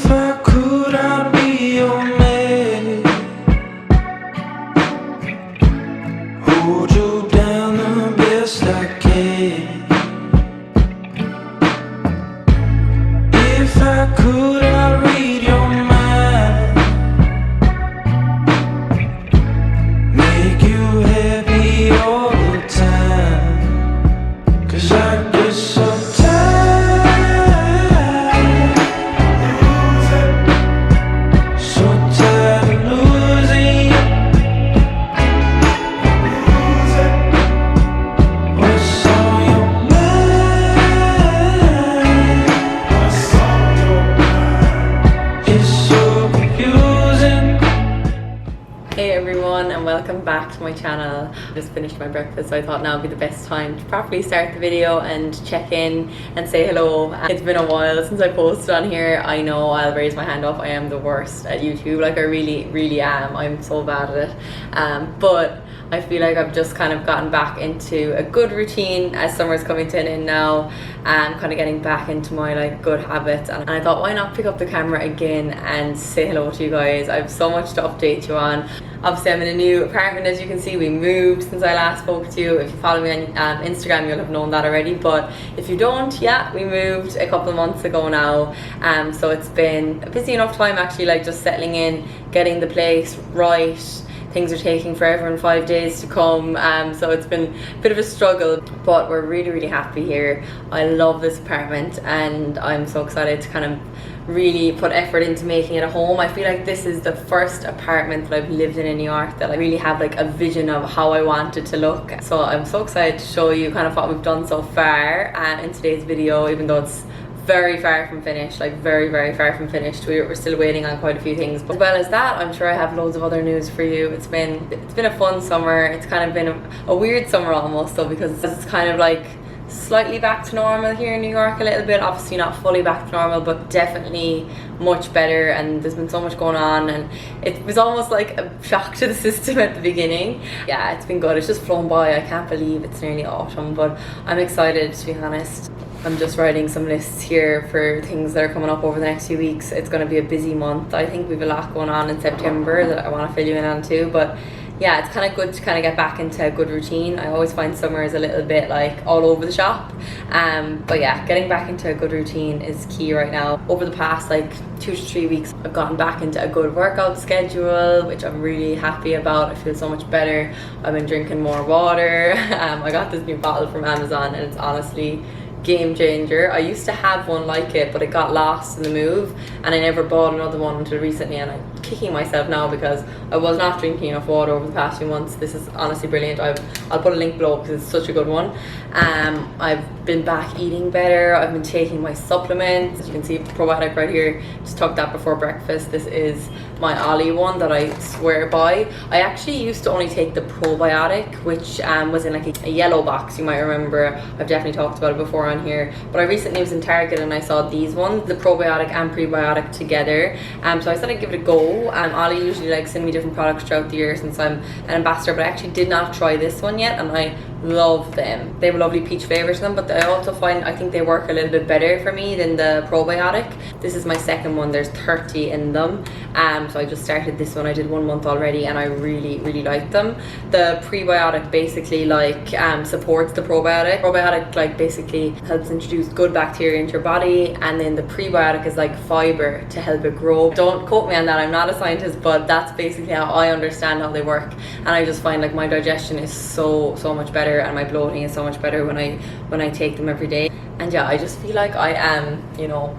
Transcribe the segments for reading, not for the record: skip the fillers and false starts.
If I could, I'd be your man. Hold you down the best I can. If I could, I'd read your mind. Make you happy all the time. 'Cause I get so and welcome back to my channel. I just finished my breakfast, so I thought now would be the best time to properly start the video and check in and say hello. It's been a while since I posted on here. I know, I'll raise my hand up, I am the worst at YouTube. Like I really am. I'm so bad at it. But I feel like I've just kind of gotten back into a good routine as summer's coming to an end now, and kind of getting back into my like good habits. And I thought, why not pick up the camera again and say hello to you guys. I have so much to update you on. Obviously I'm in a new apartment, as you can see. We moved since I last spoke to you. If you follow me on Instagram, you'll have known that already, but if you don't, yeah, we moved a couple of months ago now. So it's been a busy enough time actually, like just settling in, getting the place right. Things are taking forever and 5 days to come, so it's been a bit of a struggle, but we're really happy here. I love this apartment and I'm so excited to kind of really put effort into making it a home. I feel like this is the first apartment that I've lived in New York that I really have like a vision of how I want it to look. So I'm so excited to show you kind of what we've done so far in today's video, even though it's very far from finished, like very far from finished. We're still waiting on quite a few things, but as well as that, I'm sure I have loads of other news for you. It's been a fun summer. It's kind of been a weird summer almost though, because it's kind of like slightly back to normal here in New York a little bit. Obviously not fully back to normal, but definitely much better, and there's been so much going on, and it was almost like a shock to the system at the beginning. Yeah, it's been good. It's just flown by. I can't believe it's nearly autumn, but I'm excited, to be honest. I'm just writing some lists here for things that are coming up over the next few weeks. It's going to be a busy month. I think we have a lot going on in September that I want to fill you in on too, but yeah, it's kind of good to kind of get back into a good routine. I always find summer is a little bit like all over the shop, but yeah, getting back into a good routine is key right now. Over the past like 2 to 3 weeks, I've gotten back into a good workout schedule, which I'm really happy about. I feel so much better. I've been drinking more water. I got this new bottle from Amazon and it's honestly game changer. I used to have one like it, but it got lost in the move and I never bought another one until recently, and I'm kicking myself now because I was not drinking enough water over the past few months. This is honestly brilliant. I'll put a link below because it's such a good one. I've been back eating better. I've been taking my supplements. As you can see, probiotic right here. Just took that before breakfast. This is my Ollie one that I swear by. I actually used to only take the probiotic, which was in like a yellow box. You might remember, I've definitely talked about it before on here, but I recently was in Target and I saw these ones, the probiotic and prebiotic together, so I said I'd give it a go. Ollie usually like send me different products throughout the year since I'm an ambassador, but I actually did not try this one yet and I love them. They have a lovely peach flavor to them, but I also find I think they work a little bit better for me than the probiotic. This is my second one. There's 30 in them, so I just started this one. I did 1 month already and I really like them. The prebiotic basically like supports the probiotic. Probiotic like basically helps introduce good bacteria into your body, and then the prebiotic is like fiber to help it grow. Don't quote me on that, I'm not a scientist, but that's basically how I understand how they work, and I just find like my digestion is so much better and my bloating is so much better when I take them every day. And yeah, I just feel like I am, you know,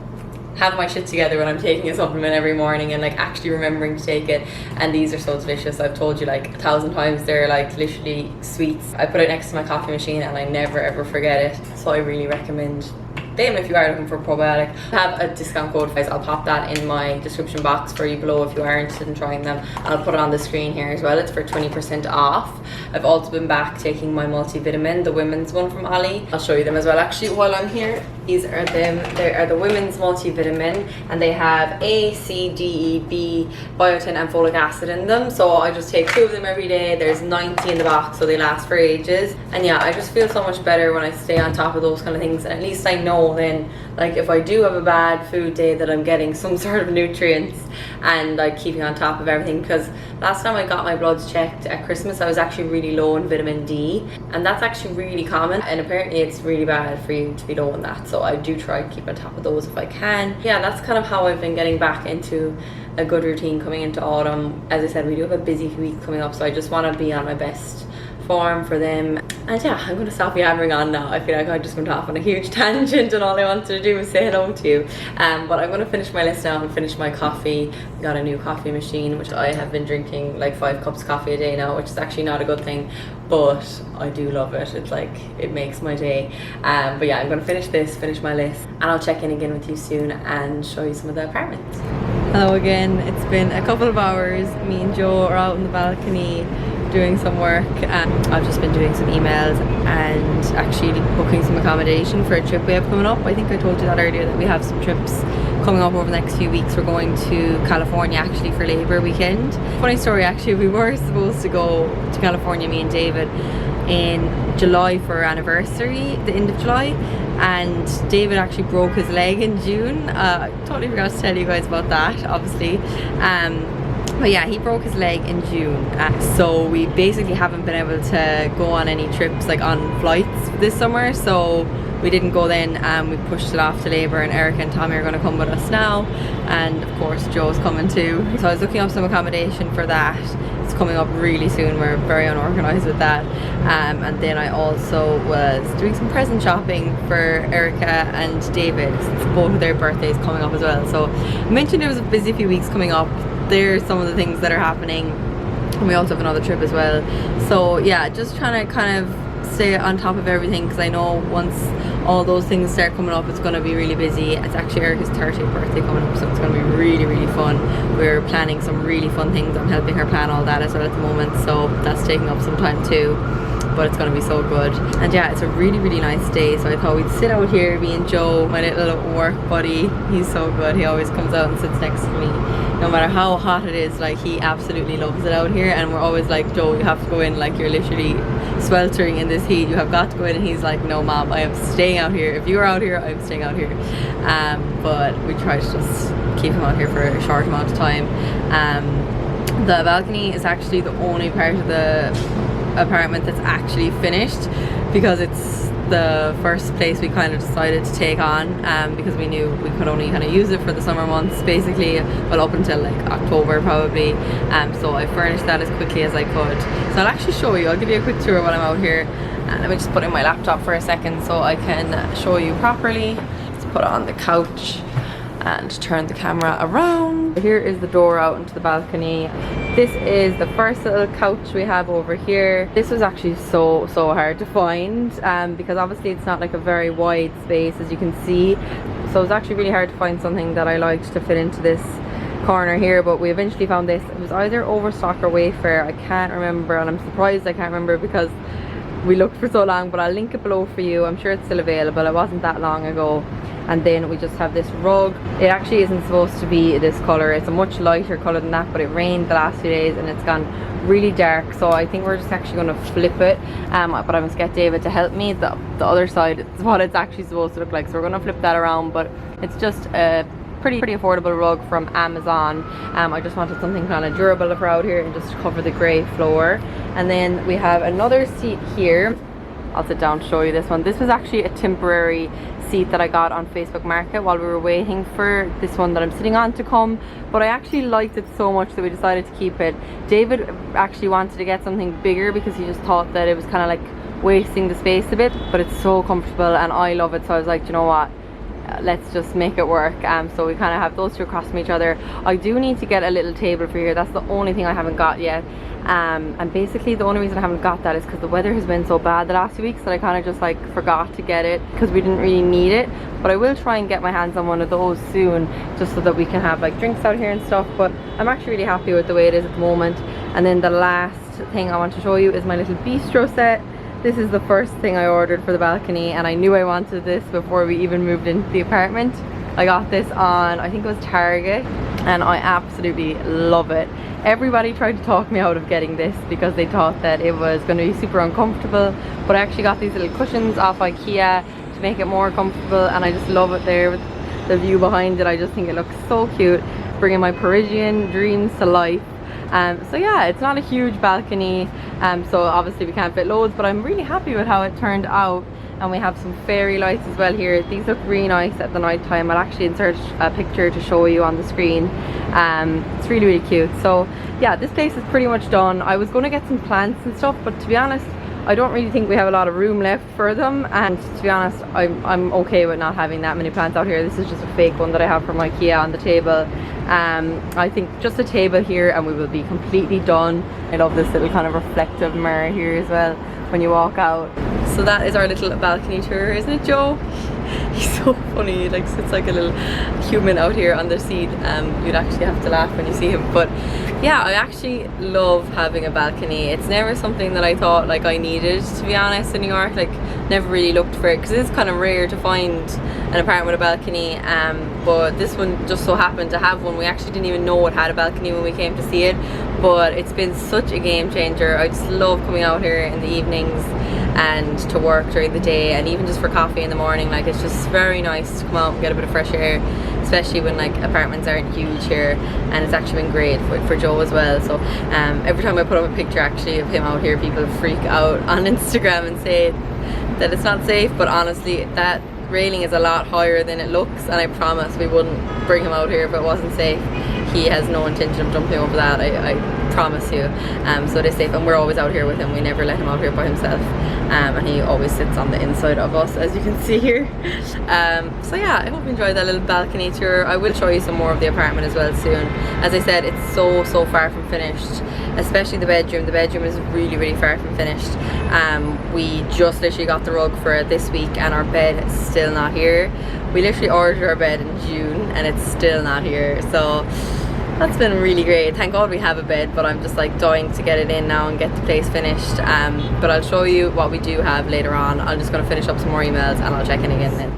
have my shit together when I'm taking a supplement every morning and like actually remembering to take it. And these are so delicious. I've told you like 1,000 times, they're like literally sweets. I put it next to my coffee machine and I never ever forget it, so I really recommend them if you are looking for probiotic. I have a discount code, guys. I'll pop that in my description box for you below if you are interested in trying them, and I'll put it on the screen here as well. It's for 20% off. I've also been back taking my multivitamin, the women's one from Ollie. I'll show you them as well actually while I'm here. These are them. They are the women's multivitamin and they have A, C, D, E, B, biotin and folic acid in them. So I just take 2 of them every day. There's 90 in the box, so they last for ages. And yeah, I just feel so much better when I stay on top of those kind of things, and at least I know know then, like, if I do have a bad food day, that I'm getting some sort of nutrients and like keeping on top of everything. Because last time I got my bloods checked at Christmas, I was actually really low in vitamin D, and that's actually really common, and apparently it's really bad for you to be low in that. So I do try to keep on top of those if I can. Yeah, that's kind of how I've been getting back into a good routine coming into autumn. As I said, we do have a busy week coming up, so I just want to be on my best form for them. And yeah, I'm going to stop yammering on now. I feel like I just went off on a huge tangent and all I wanted to do was say hello to you. But I'm going to finish my list now and finish my coffee. Got a new coffee machine, which I have been drinking like 5 cups of coffee a day now, which is actually not a good thing, but I do love it. It's like, it makes my day. But yeah, I'm going to finish my list, and I'll check in again with you soon and show you some of the apartments. Hello again. It's been a couple of hours. Me and Joe are out on the balcony doing some work, and I've just been doing some emails and actually booking some accommodation for a trip we have coming up. I think I told you that earlier, that we have some trips coming up over the next few weeks. We're going to California actually for Labor weekend. Funny story, actually, we were supposed to go to California, me and David, in July for our anniversary, the end of July, and David actually broke his leg in June. I totally forgot to tell you guys about that, obviously. But yeah, he broke his leg in June, so we basically haven't been able to go on any trips, like on flights this summer, so we didn't go then. We pushed it off to Labour, and Erica and Tommy are going to come with us now, and of course Joe's coming too. So I was looking up some accommodation for that. It's coming up really soon. We're very unorganised with that. And then I also was doing some present shopping for Erica and David, since both of their birthdays coming up as well. So I mentioned it was a busy few weeks coming up. There's some of the things that are happening, and we also have another trip as well. So yeah, just trying to kind of stay on top of everything, because I know once all those things start coming up, it's going to be really busy. It's actually Erica's 30th birthday coming up, so it's going to be really, really fun. We're planning some really fun things. I'm helping her plan all that as well at the moment, so that's taking up some time too, but it's going to be so good. And yeah, it's a really, really nice day, so I thought we'd sit out here, me and Joe, my little work buddy. He's so good. He always comes out and sits next to me no matter how hot it is. Like, he absolutely loves it out here, and we're always like, Joe, you have to go in, like, you're literally sweltering in this heat, you have got to go in. And he's like, no mom, I am staying out here. If you're out here, I'm staying out here. But we try to just keep him out here for a short amount of time. The balcony is actually the only part of the apartment that's actually finished, because it's the first place we kind of decided to take on, because we knew we could only kind of use it for the summer months, basically, well, up until like October probably. So I furnished that as quickly as I could. So I'll actually show you, I'll give you a quick tour while I'm out here. Let me just put in my laptop for a second so I can show you properly. Let's put it on the couch and turn the camera around. Here is the door out into the balcony. This is the first little couch we have over here. This was actually so hard to find, because obviously it's not like a very wide space, as you can see, so it's actually really hard to find something that I liked to fit into this corner here. But we eventually found this. It was either Overstock or Wayfair, I can't remember, and I'm surprised I can't remember because we looked for so long, but I'll link it below for you. I'm sure it's still available, it wasn't that long ago. And then we just have this rug. It actually isn't supposed to be this color, it's a much lighter color than that, but it rained the last few days and it's gone really dark, so I think we're just actually going to flip it. But I must get David to help me. The other side is what it's actually supposed to look like, so we're going to flip that around. But it's just a pretty affordable rug from Amazon. I just wanted something kind of durable for out here and just cover the grey floor. And then we have another seat here. I'll sit down to show you this one. This was actually a temporary seat that I got on Facebook Market while we were waiting for this one that I'm sitting on to come, but I actually liked it so much that we decided to keep it. David actually wanted to get something bigger because he just thought that it was kind of like wasting the space a bit, but it's so comfortable and I love it, so I was like, you know what, let's just make it work. So we kind of have those two across from each other. I do need to get a little table for here. That's the only thing I haven't got yet. And basically the only reason I haven't got that is because the weather has been so bad the last few weeks that I kind of just like forgot to get it because we didn't really need it. But I will try and get my hands on one of those soon, just so that we can have like drinks out here and stuff. But I'm actually really happy with the way it is at the moment. And then the last thing I want to show you is my little bistro set. This is the first thing I ordered for the balcony, and I knew I wanted this before we even moved into the apartment. I got this on, I think it was Target, and I absolutely love it. Everybody tried to talk me out of getting this because they thought that it was going to be super uncomfortable, but I actually got these little cushions off IKEA to to make it more comfortable, and I just love it there with the view behind it. I just think it looks so cute, bringing my Parisian dreams to life. So yeah, it's not a huge balcony, so obviously we can't fit loads, but I'm really happy with how it turned out. And we have some fairy lights as well here. These look really nice at the night time. I'll actually insert a picture to show you on the screen. It's really, really cute. So yeah, this place is pretty much done. I was going to get some plants and stuff, but to be honest, I don't really think we have a lot of room left for them, and to be honest, I'm okay with not having that many plants out here. This is just a fake one that I have from IKEA on the table. I think just a table here and we will be completely done. I love this little kind of reflective mirror here as well when you walk out. So that is our little balcony tour, isn't it, Joe? He's so funny. He like sits like a little human out here on the seat. You'd actually have to laugh when you see him. But yeah, I actually love having a balcony. It's never something that I thought like I needed, to be honest, in New York. Like, never really looked for it because it's kind of rare to find an apartment with a balcony. But this one just so happened to have one. We actually didn't even know it had a balcony when we came to see it, but it's been such a game changer. I just love coming out here in the evenings and to work during the day, and even just for coffee in the morning. Like, it's just very nice to come out and get a bit of fresh air, especially when like apartments aren't huge here. And it's actually been great for Joe as well. So every time I put up a picture actually of him out here, people freak out on Instagram and say that it's not safe, but honestly that railing is a lot higher than it looks, and I promise we wouldn't bring him out here if it wasn't safe. He has no intention of jumping over that, I promise you. So it is safe, and we're always out here with him. We never let him out here by himself, and he always sits on the inside of us, as you can see here. So yeah, I hope you enjoyed that little balcony tour. I will show you some more of the apartment as well soon. As I said, it's so far from finished, especially the bedroom. The bedroom is really far from finished. We just literally got the rug for it this week, and our bed is still not here. We literally ordered our bed in June and it's still not here, so that's been really great. Thank God we have a bed, but I'm just like dying to get it in now and get the place finished. But I'll show you what we do have later on. I'm just going to finish up some more emails and I'll check in again then.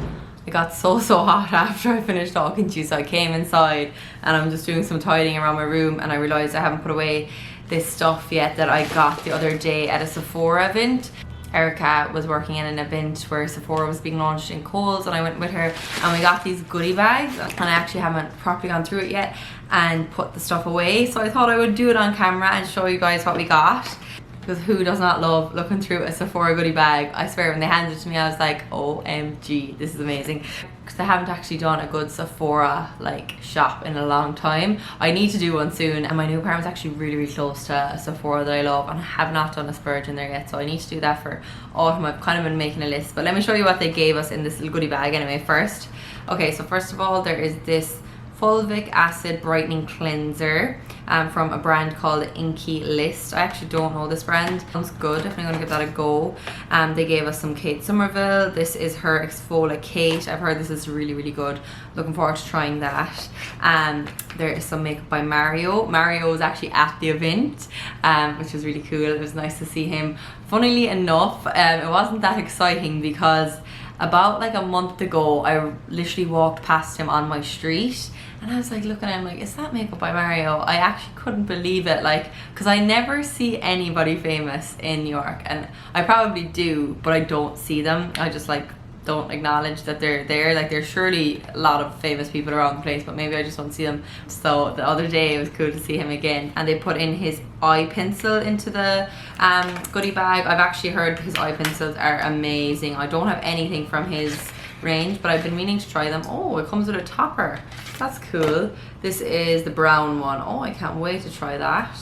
It got so hot after I finished talking to you, so I came inside and I'm just doing some tidying around my room, and I realised I haven't put away this stuff yet that I got the other day at a Sephora event. Erica was working in an event where Sephora was being launched in Kohl's, and I went with her and we got these goodie bags, and I actually haven't properly gone through it yet and put the stuff away, so I thought I would do it on camera and show you guys what we got, because who does not love looking through a Sephora goodie bag? I swear, when they handed it to me I was like, OMG, this is amazing, because I haven't actually done a good Sephora like shop in a long time. I need to do one soon, and my new apartment's actually really close to a Sephora that I love, and I have not done a splurge in there yet, so I need to do that for autumn. I've kind of been making a list, but let me show you what they gave us in this little goodie bag anyway first. Okay, so first of all, there is this fulvic acid brightening cleanser from a brand called Inky List. I actually don't know this brand. Sounds good, definitely gonna give that a go. They gave us some Kate Somerville. This is her Exfoliate. I've heard this is really good. Looking forward to trying that. There is some makeup by Mario. Mario was actually at the event, which was really cool. It was nice to see him. Funnily enough, it wasn't that exciting because about like a month ago I literally walked past him on my street, and I was like looking at him like, is that makeup by Mario? I actually couldn't believe it, like, because I never see anybody famous in New York, and I probably do, but I don't see them. I just like don't acknowledge that they're there. Like, there's surely a lot of famous people around the place, but maybe I just don't see them. So the other day it was cool to see him again, and they put in his eye pencil into the goodie bag. I've actually heard his eye pencils are amazing. I don't have anything from his range, but I've been meaning to try them. Oh, it comes with a topper. That's cool. This is the brown one. Oh, I can't wait to try that.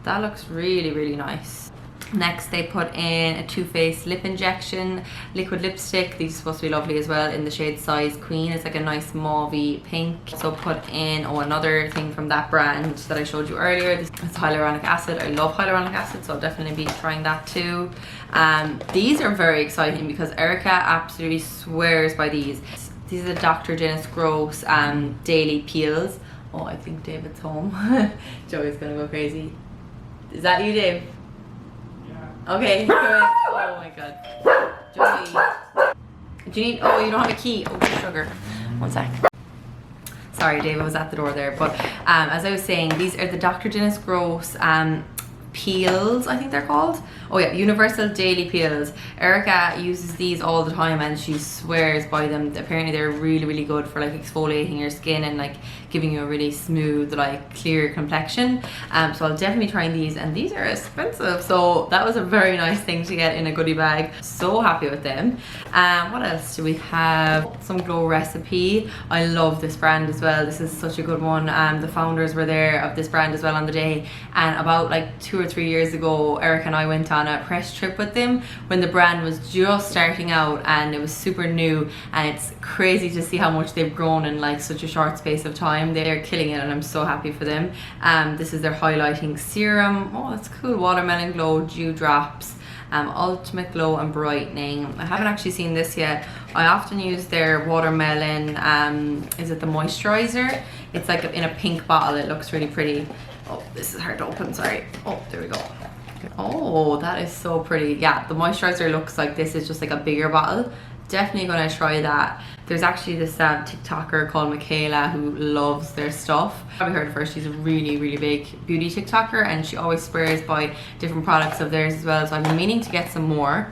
That looks really nice. Next, they put in a Too Faced lip injection liquid lipstick. These are supposed to be lovely as well, in the shade Size Queen. It's like a nice mauvey pink. So put in, oh, another thing from that brand that I showed you earlier. This is hyaluronic acid. I love hyaluronic acid, so I'll definitely be trying that too. These are very exciting because Erica absolutely swears by these. These are the Dr. Dennis Gross daily peels. Oh, I think David's home. Joey's gonna go crazy. Is that you, Dave? Okay, good. Oh my god. Joey. Do you need, oh, you don't have a key. Oh, sugar. One sec. Sorry, David was at the door there. But as I was saying, these are the Dr. Dennis Gross peels, I think they're called. Oh yeah, universal daily peels. Erica uses these all the time and she swears by them. Apparently they're really good for like exfoliating your skin and like giving you a really smooth, like clear complexion. So I'll definitely be trying these, and these are expensive, so that was a very nice thing to get in a goodie bag. So happy with them. What else do we have? Some Glow Recipe. I love this brand as well. This is such a good one. The founders were there of this brand as well on the day, and about like 2 or 3 years ago, Eric and I went on a press trip with them when the brand was just starting out and it was super new, and it's crazy to see how much they've grown in like such a short space of time. They're killing it and I'm so happy for them. This is their highlighting serum. Oh, that's cool. Watermelon Glow Dew Drops. Ultimate Glow and Brightening. I haven't actually seen this yet. I often use their watermelon, is it the moisturizer? It's like in a pink bottle. It looks really pretty. Oh, this is hard to open, sorry. Oh, there we go. Oh, that is so pretty. Yeah, the moisturizer looks like this is just like a bigger bottle. Definitely gonna try that. There's actually this TikToker called Michaela who loves their stuff. Probably heard of her. She's a really big beauty TikToker, and she always swears by different products of theirs as well. So I've been meaning to get some more.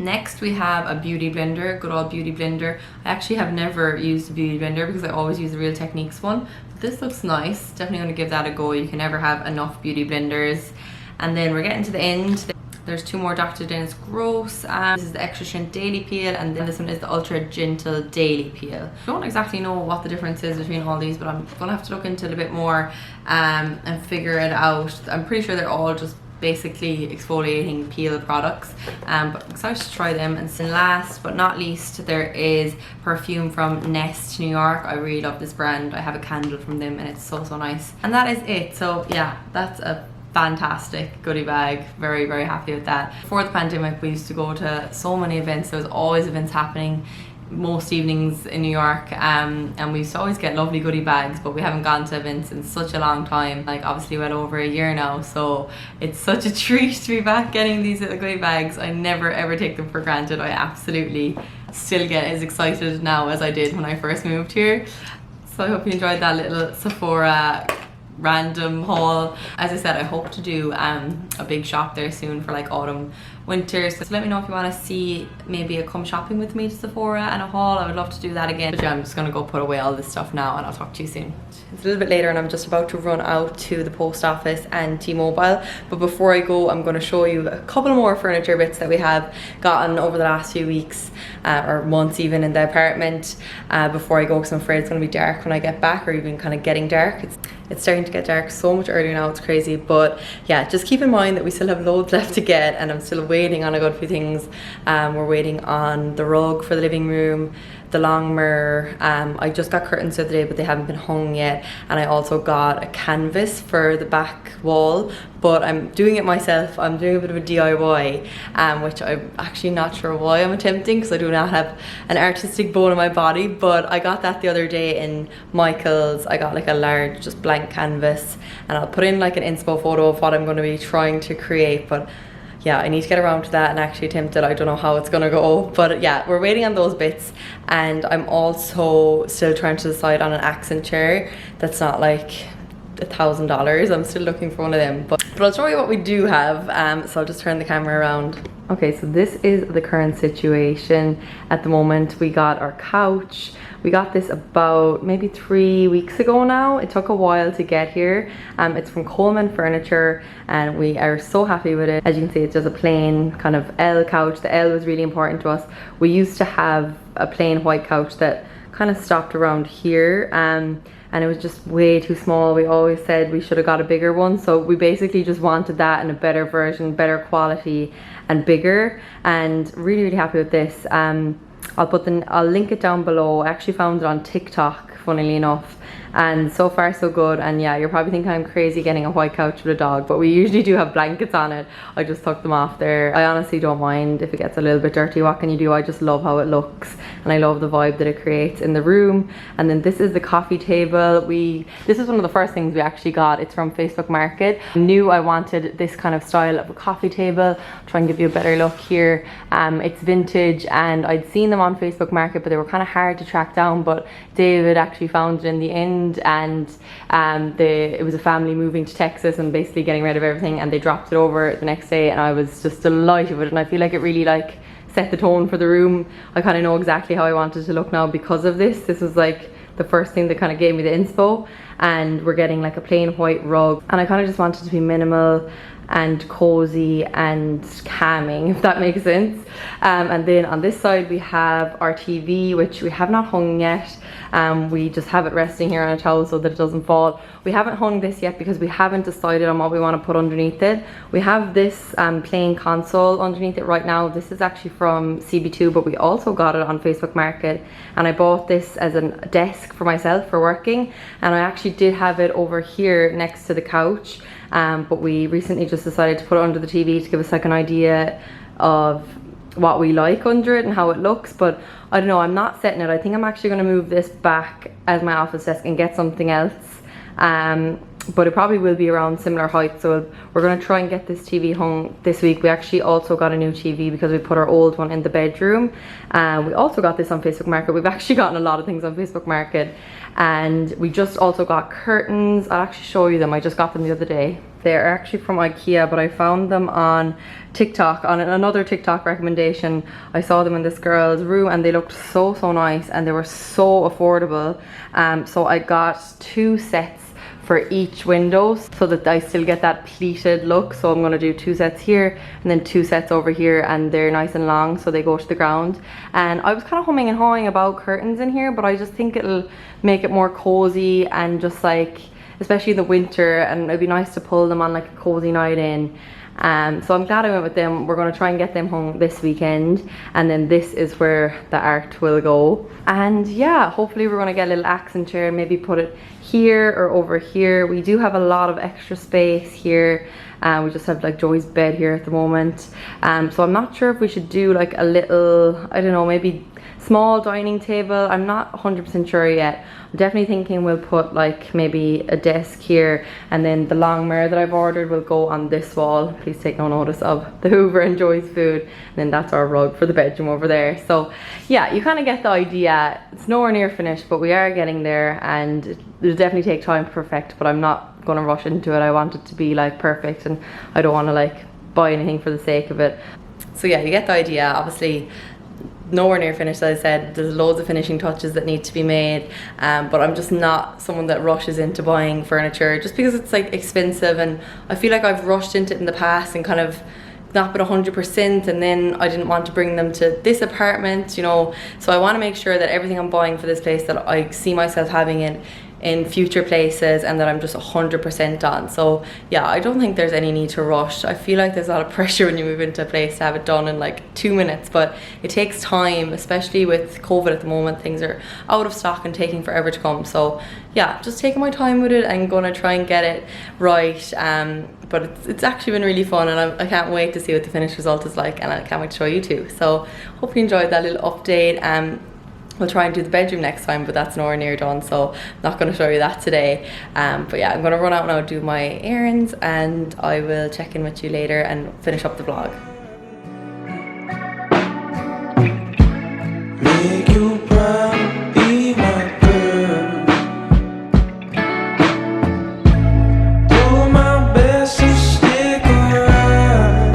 Next we have a beauty blender, good old beauty blender. I actually have never used a beauty blender because I always use the Real Techniques one. But this looks nice. Definitely gonna give that a go. You can never have enough beauty blenders. And then we're getting to the end. There's 2 more Dr. Dennis Gross. This is the Extra Strength Daily Peel, and then this one is the Ultra Gentle Daily Peel. I don't exactly know what the difference is between all these, but I'm gonna have to look into it a bit more and figure it out. I'm pretty sure they're all just basically exfoliating peel products, but I'm excited to try them. And then last but not least, there is perfume from Nest New York. I really love this brand. I have a candle from them and it's so nice. And that is it. So yeah, that's a fantastic goodie bag. Very happy with that. Before the pandemic, we used to go to so many events. There was always events happening most evenings in New York, and we used to always get lovely goodie bags, but we haven't gone to events in such a long time, like obviously well over a year now. So it's such a treat to be back getting these little goodie bags. I never ever take them for granted. I absolutely still get as excited now as I did when I first moved here. So I hope you enjoyed that little Sephora random haul. As I said, I hope to do a big shop there soon for like autumn, winter. So let me know if you want to see maybe a come shopping with me to Sephora and a haul. I would love to do that again. But yeah, I'm just gonna go put away all this stuff now and I'll talk to you soon. It's a little bit later and I'm just about to run out to the post office and T-Mobile, but before I go, I'm going to show you a couple more furniture bits that we have gotten over the last few weeks or months even in the apartment before I go, because I'm afraid it's going to be dark when I get back, or even kind of getting dark. It's starting to get dark so much earlier now, it's crazy. But yeah, just keep in mind that we still have loads left to get, and I'm still waiting on a good few things. We're waiting on the rug for the living room, the long mirror. I just got curtains the other day, but they haven't been hung yet, and I also got a canvas for the back wall, but I'm doing it myself. I'm doing a bit of a DIY, which I'm actually not sure why I'm attempting, because I do not have an artistic bone in my body. But I got that the other day in Michael's. I got like a large just blank canvas, and I'll put in like an inspo photo of what I'm going to be trying to create. But yeah, I need to get around to that and actually attempt it. I don't know how it's gonna go, but yeah, we're waiting on those bits. And I'm also still trying to decide on an accent chair that's not like $1,000. I'm still looking for one of them, but I'll show you what we do have. So I'll just turn the camera around. Okay, so this is the current situation at the moment. We got our couch. We got this about maybe 3 weeks ago now. It took a while to get here. It's from Coleman Furniture, and we are so happy with it. As you can see, it's just a plain kind of L couch. The L was really important to us. We used to have a plain white couch that kind of stopped around here, and it was just way too small. We always said we should have got a bigger one, so we basically just wanted that in a better version, better quality and bigger, and really happy with this. I'll link it down below. I actually found it on TikTok, funnily enough, and so far so good. And yeah, you're probably thinking I'm crazy getting a white couch with a dog, but we usually do have blankets on it. I just took them off there. I honestly don't mind if it gets a little bit dirty. What can you do? I just love how it looks, and I love the vibe that it creates in the room. And then this is the coffee table. This is one of the first things we actually got. It's from Facebook Market. I knew I wanted this kind of style of a coffee table. I'll try and give you a better look here. It's vintage, and I'd seen them on Facebook Market, but they were kind of hard to track down. But David actually found it in the end happened, and it was a family moving to Texas and basically getting rid of everything, and they dropped it over the next day, and I was just delighted with it. And I feel like it really like set the tone for the room. I kind of know exactly how I wanted to look now because of this. This was like the first thing that kind of gave me the inspo, and we're getting like a plain white rug, and I kind of just wanted to be minimal and cozy and calming, if that makes sense. And then on this side we have our TV, which we have not hung yet. We just have it resting here on a towel so that it doesn't fall. We haven't hung this yet because we haven't decided on what we want to put underneath it. We have this plain console underneath it right now. This is actually from CB2, but we also got it on Facebook Market, and I bought this as a desk for myself for working, and I actually did have it over here next to the couch, but we recently just decided to put it under the TV to give us like an idea of what we like under it and how it looks. But I don't know, I'm not setting it. I think I'm actually going to move this back as my office desk and get something else, but it probably will be around similar height. So we're going to try and get this TV hung this week. We actually also got a new TV because we put our old one in the bedroom. We also got this on Facebook Market. We've actually gotten a lot of things on Facebook Market, and we just also got curtains. I'll actually show you them. I just got them the other day. They're actually from IKEA, but I found them on TikTok, on another TikTok recommendation. I saw them in this girl's room, and they looked so nice, and they were so affordable. So I got 2 sets for each window so that I still get that pleated look. So I'm going to do 2 sets here and then 2 sets over here, and they're nice and long so they go to the ground. And I was kind of humming and hawing about curtains in here, but I just think it'll make it more cozy, and just like, especially in the winter, and it'd be nice to pull them on like a cozy night in. So I'm glad I went with them. We're going to try and get them hung this weekend, and then this is where the art will go. And yeah, hopefully we're going to get a little accent chair, maybe put it here or over here. We do have a lot of extra space here. We just have like Joey's bed here at the moment. So I'm not sure if we should do like a little, I don't know, maybe small dining table. I'm not 100% sure yet. I'm definitely thinking we'll put like maybe a desk here, and then the long mirror that I've ordered will go on this wall. Please take no notice of the Hoover and Joy's food. And then that's our rug for the bedroom over there. So yeah, you kind of get the idea. It's nowhere near finished, but we are getting there, and it'll definitely take time to perfect, but I'm not going to rush into it. I want it to be like perfect, and I don't want to like buy anything for the sake of it. So yeah, you get the idea. Obviously nowhere near finished, as I said. There's loads of finishing touches that need to be made, but I'm just not someone that rushes into buying furniture just because it's like expensive, and I feel like I've rushed into it in the past and kind of not been 100%, and then I didn't want to bring them to this apartment, you know. So I want to make sure that everything I'm buying for this place, that I see myself having it in future places, and that I'm just 100% on. So yeah, I don't think there's any need to rush. I feel like there's a lot of pressure when you move into a place to have it done in like 2 minutes, but it takes time, especially with COVID at the moment. Things are out of stock and taking forever to come. So yeah, just taking my time with it and gonna try and get it right. But it's actually been really fun, and I can't wait to see what the finished result is like, and I can't wait to show you too. So hope you enjoyed that little update. We'll try and do the bedroom next time, but that's nowhere near done, so I'm not going to show you that today. But yeah, I'm going to run out now, do my errands, and I will check in with you later and finish up the vlog. Make you proud, be my girl. Do my best to stick around.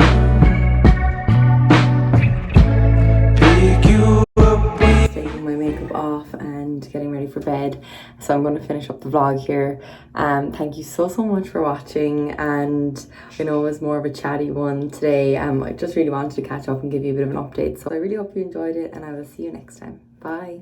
Pick you up. Taking my makeup off and getting ready for bed, so I'm going to finish up the vlog here. Thank you so much for watching, and I know it was more of a chatty one today. I just really wanted to catch up and give you a bit of an update, so I really hope you enjoyed it, and I will see you next time. Bye.